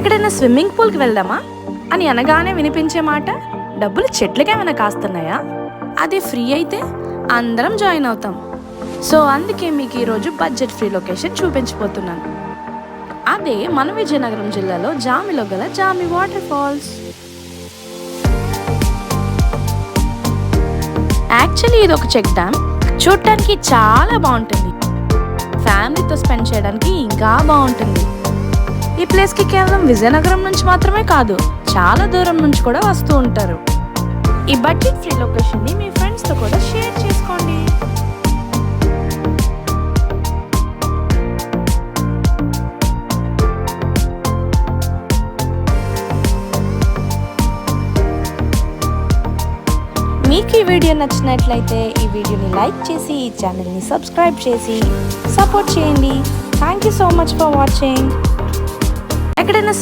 ఎక్కడైనా స్విమ్మింగ్ పూల్కి వెళ్దామా అని అనగానే వినిపించే మాట, డబ్బులు చెట్లకేమైనా కాస్తున్నాయా? అది ఫ్రీ అయితే అందరం జాయిన్ అవుతాం. సో అందుకే మీకు ఈరోజు బడ్జెట్ ఫ్రీ లొకేషన్ చూపించబోతున్నాను. అదే మన విజయనగరం జిల్లాలో జామిలో గల జామి వాటర్ ఫాల్స్. యాక్చువల్లీ ఇది ఒక చెక్ డ్యామ్. చూడటానికి చాలా బాగుంటుంది. ఫ్యామిలీతో స్పెండ్ చేయడానికి ఇంకా బాగుంటుంది. ఈ ప్లేస్కి కేవలం విజయనగరం నుంచి మాత్రమే కాదు, చాలా దూరం నుంచి కూడా వస్తూ ఉంటారు. ఈ బడ్జెట్ ఫ్రీ లొకేషన్ని మీ ఫ్రెండ్స్తో కూడా షేర్ చేసుకోండి. మీకు ఈ వీడియో నచ్చినట్లయితే ఈ వీడియోని లైక్ చేసి ఈ ఛానల్ని సబ్స్క్రైబ్ చేసి సపోర్ట్ చేయండి. Thank you so much for watching. ఎక్కడైనా